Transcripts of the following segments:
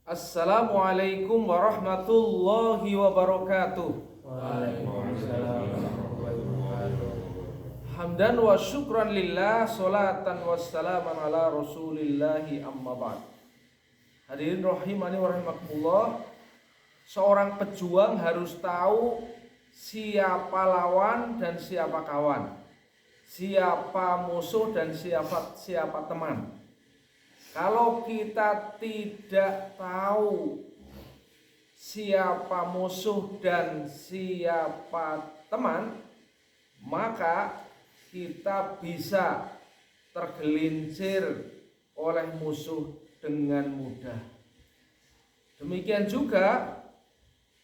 Assalamualaikum warahmatullahi wabarakatuh. Waalaikumsalam warahmatullahi wabarakatuh. Hamdan wa syukran lillah, salatan wassalaman ala rasulillahi amma ba'd. Hadirin rahimani wa rahimakumullah. Seorang pejuang harus tahu siapa lawan dan siapa kawan, siapa musuh dan siapa teman. Kalau kita tidak tahu siapa musuh dan siapa teman, maka kita bisa tergelincir oleh musuh dengan mudah. Demikian juga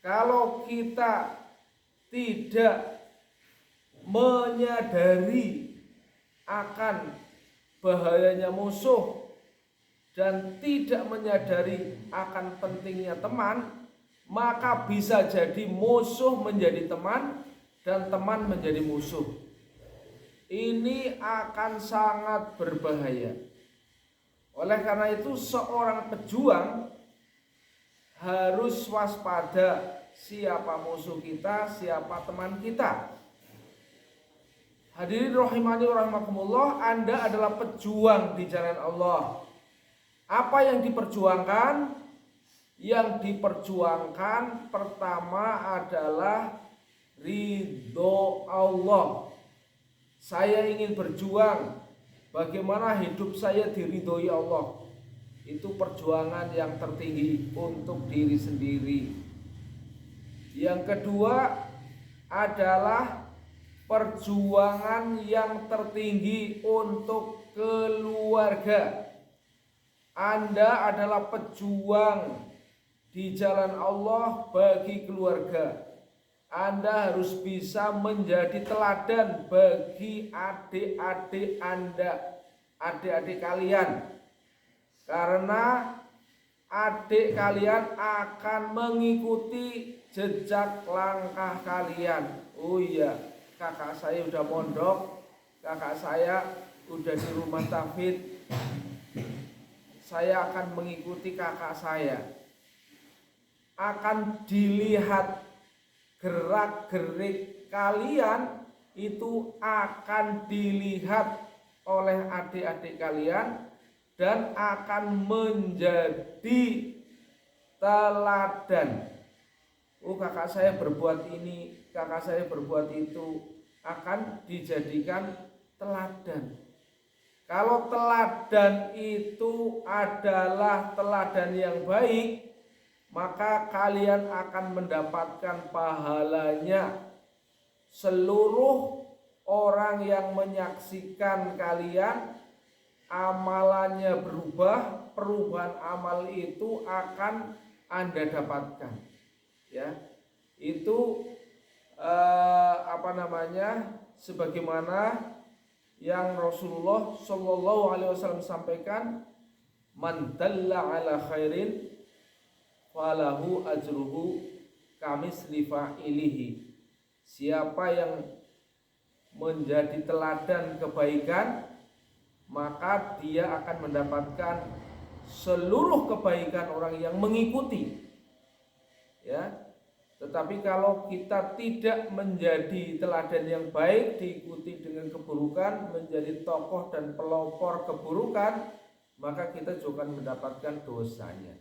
kalau kita tidak menyadari akan bahayanya musuh dan tidak menyadari akan pentingnya teman, maka bisa jadi musuh menjadi teman dan teman menjadi musuh. Ini akan sangat berbahaya. Oleh karena itu seorang pejuang harus waspada siapa musuh kita, siapa teman kita. Hadirin rahimani wa rahimakumullah, Anda adalah pejuang di jalan Allah. Apa yang diperjuangkan? Yang diperjuangkan pertama adalah ridho Allah. Saya ingin berjuang bagaimana hidup saya diridhoi Allah. Itu perjuangan yang tertinggi untuk diri sendiri. Yang kedua adalah perjuangan yang tertinggi untuk keluarga. Anda adalah pejuang di jalan Allah bagi keluarga. Anda harus bisa menjadi teladan bagi adik-adik Anda, adik-adik kalian. Karena adik kalian akan mengikuti jejak langkah kalian. Oh iya, kakak saya udah mondok, kakak saya udah di rumah tahfidz. Saya akan mengikuti kakak saya. Akan dilihat gerak-gerik kalian, itu akan dilihat oleh adik-adik kalian dan akan menjadi teladan. Oh, kakak saya berbuat ini, kakak saya berbuat itu, akan dijadikan teladan. Kalau teladan itu adalah teladan yang baik, maka kalian akan mendapatkan pahalanya. Seluruh orang yang menyaksikan kalian, amalannya berubah, perubahan amal itu akan Anda dapatkan. Ya, itu sebagaimana yang Rasulullah Shallallahu Alaihi Wasallam sampaikan, man dalla ala khairin falahu ajruhu kamisli fa'ilihi. Siapa yang menjadi teladan kebaikan, maka dia akan mendapatkan seluruh kebaikan orang yang mengikuti. Ya. Tetapi kalau kita tidak menjadi teladan yang baik, diikuti dengan keburukan, menjadi tokoh dan pelopor keburukan, maka kita juga akan mendapatkan dosanya.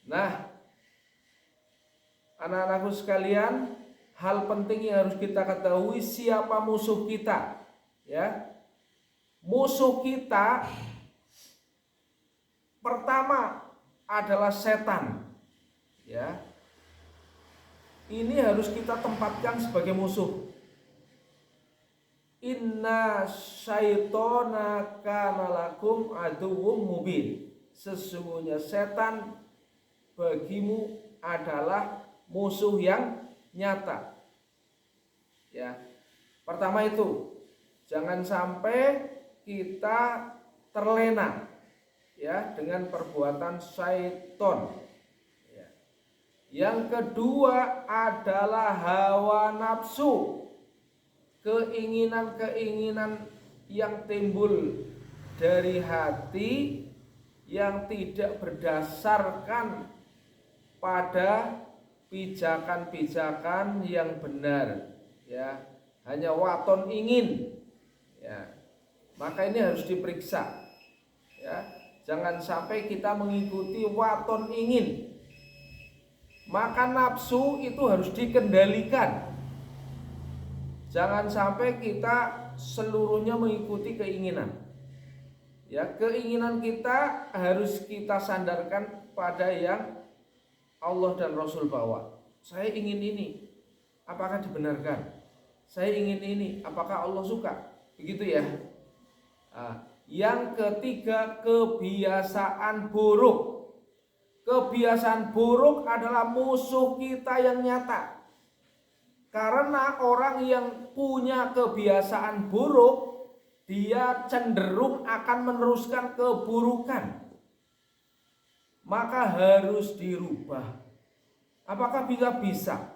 Nah, anak-anakku sekalian, hal penting yang harus kita ketahui siapa musuh kita. Ya, musuh kita pertama adalah setan. Ya. Ini harus kita tempatkan sebagai musuh. Inna syaitona kana lakum aduwwum mubin. Sesungguhnya setan bagimu adalah musuh yang nyata. Ya. Pertama itu, jangan sampai kita terlena ya dengan perbuatan syaiton. Yang kedua adalah hawa nafsu, keinginan-keinginan yang timbul dari hati yang tidak berdasarkan pada pijakan-pijakan yang benar, ya, hanya waton ingin, ya, maka ini harus diperiksa, ya, jangan sampai kita mengikuti waton ingin, maka nafsu itu harus dikendalikan, jangan sampai kita seluruhnya mengikuti keinginan, ya, keinginan kita harus kita sandarkan pada yang Allah dan Rasul bawa. Saya ingin ini, apakah dibenarkan? Saya ingin ini, apakah Allah suka? Begitu ya. Nah, yang ketiga, kebiasaan buruk. Kebiasaan buruk adalah musuh kita yang nyata. Karena orang yang punya kebiasaan buruk, dia cenderung akan meneruskan keburukan. Maka harus dirubah. Apakah bisa?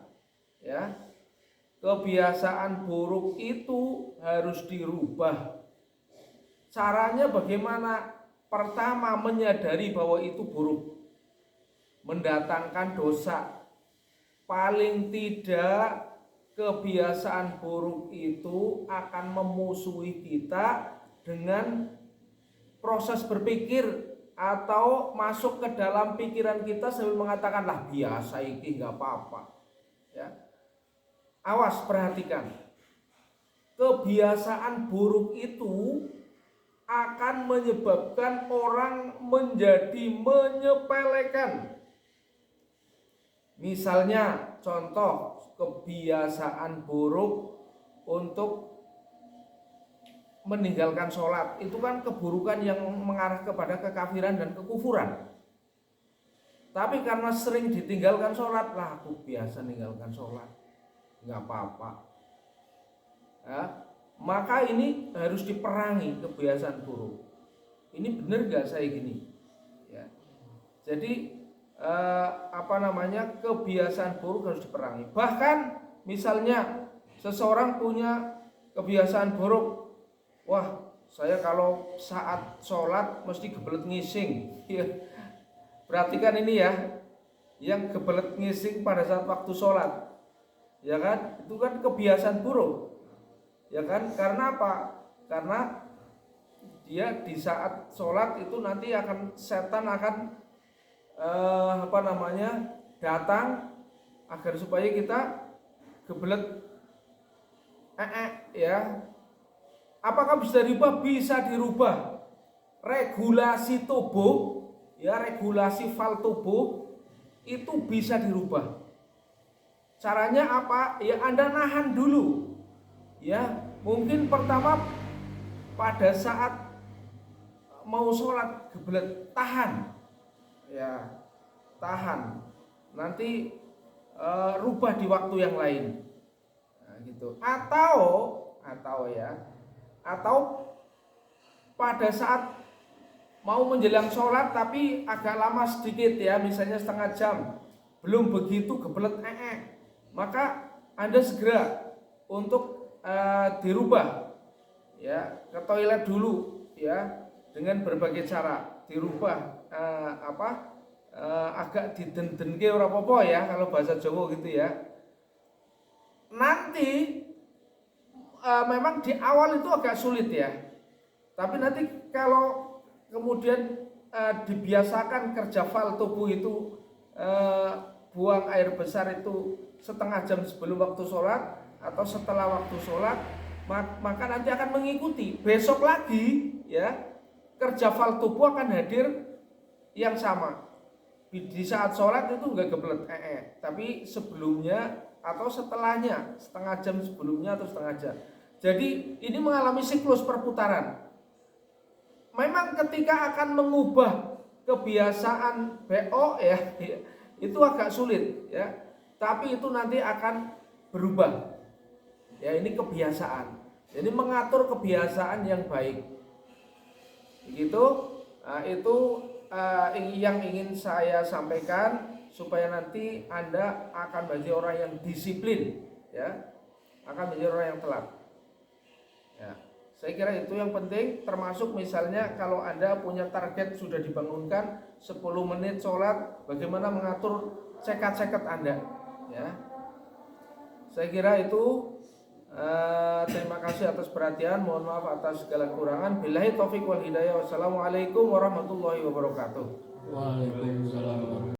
Ya. Kebiasaan buruk itu harus dirubah. Caranya bagaimana? Pertama, menyadari bahwa itu buruk, mendatangkan dosa. Paling tidak kebiasaan buruk itu akan memusuhi kita dengan proses berpikir, atau masuk ke dalam pikiran kita sambil mengatakan, lah biasa ini nggak apa-apa, ya. Awas, perhatikan, kebiasaan buruk itu akan menyebabkan orang menjadi menyepelekan. Misalnya contoh kebiasaan buruk untuk meninggalkan sholat, itu kan keburukan yang mengarah kepada kekafiran dan kekufuran. Tapi karena sering ditinggalkan sholat, lah aku biasa meninggalkan sholat, nggak apa-apa, ya, maka ini harus diperangi kebiasaan buruk. Ini benar nggak saya gini, ya. Jadi kebiasaan buruk harus diperangi. Bahkan misalnya seseorang punya kebiasaan buruk, wah, saya kalau saat sholat mesti gebelet ngising. Ya. Perhatikan ini ya, yang gebelet ngising pada saat waktu sholat, ya kan? Itu kan kebiasaan buruk, ya kan? Karena apa? Karena dia di saat sholat itu nanti setan akan datang agar supaya kita gebelet ya. Apakah bisa dirubah? Bisa dirubah. Regulasi tubuh, ya, regulasi fal tubuh itu bisa dirubah. Caranya apa? Ya, Anda nahan dulu. Ya, mungkin pertama pada saat mau sholat gebelet, tahan. Ya, tahan. Nanti rubah di waktu yang lain. Nah, gitu. Atau pada saat mau menjelang sholat tapi agak lama sedikit, ya, misalnya setengah jam, belum begitu gebelet, maka Anda segera untuk dirubah, ya, ke toilet dulu, ya, dengan berbagai cara dirubah, agak didenden-denke ora apa-apa, ya, kalau bahasa Jawa gitu, ya. Nanti memang di awal itu agak sulit, ya, tapi nanti kalau kemudian dibiasakan kerja fal tubuh itu, buang air besar itu setengah jam sebelum waktu sholat atau setelah waktu sholat, maka nanti akan mengikuti. Besok lagi, ya, kerja fal tubuh akan hadir yang sama. Di saat sholat itu enggak gebelet, tapi sebelumnya atau setelahnya, setengah jam sebelumnya atau setengah jam. Jadi ini mengalami siklus perputaran. Memang ketika akan mengubah kebiasaan BO, ya, itu agak sulit, ya. Tapi itu nanti akan berubah. Ya, ini kebiasaan. Jadi mengatur kebiasaan yang baik. Begitu. Nah, itu yang ingin saya sampaikan supaya nanti Anda akan menjadi orang yang disiplin, ya. Akan menjadi orang yang telat. Ya. Saya kira itu yang penting, termasuk misalnya kalau Anda punya target sudah dibangunkan 10 menit sholat, bagaimana mengatur cekat-cekat Anda, ya. Saya kira itu. Terima kasih atas perhatian, mohon maaf atas segala kekurangan. Billahi taufiq wal hidayah. Wassalamualaikum warahmatullahi wabarakatuh. Waalaikumsalam.